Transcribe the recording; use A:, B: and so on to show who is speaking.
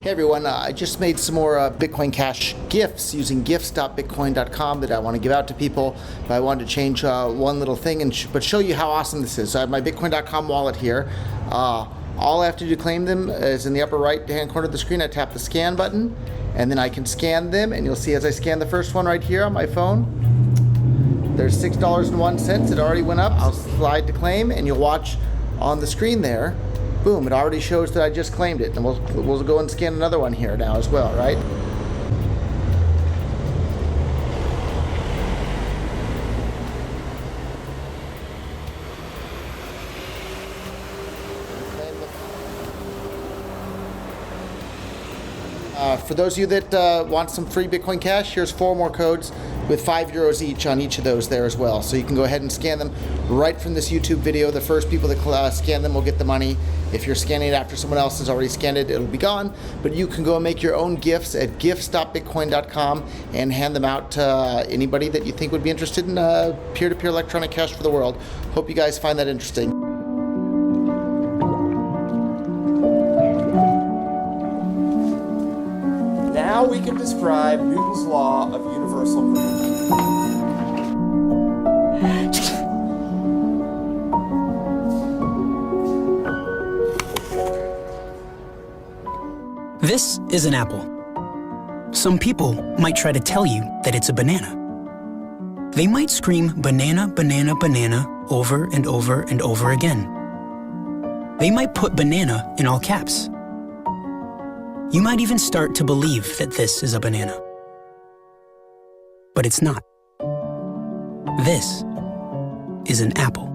A: Hey everyone, I just made some more Bitcoin Cash gifts using gifts.bitcoin.com that I want to give out to people. But I wanted to change one little thing but show you how awesome this is. So I have my bitcoin.com wallet here. All I have to do to claim them is in the upper right hand corner of the screen. I tap the scan button and then I can scan them, and you'll see as I scan the first one right here on my phone, there's $6.01. It already went up. I'll slide to claim and you'll watch on the screen there, boom, it already shows that I just claimed it. And we'll go and scan another one here now as well, right? For those of you that want some free Bitcoin Cash, here's 4 more codes with €5 each on each of those there as well. So you can go ahead and scan them right from this YouTube video. The first people that scan them will get the money. If you're scanning it after someone else has already scanned it, it'll be gone. But you can go and make your own gifts at gifts.bitcoin.com and hand them out to anybody that you think would be interested in peer-to-peer electronic cash for the world. Hope you guys find that interesting.
B: Now we can describe Newton's law of universal motion.
C: This is an apple. Some people might try to tell you that it's a banana. They might scream banana, banana, banana over and over and over again. They might put banana in all caps. You might even start to believe that this is a banana. But it's not. This is an apple.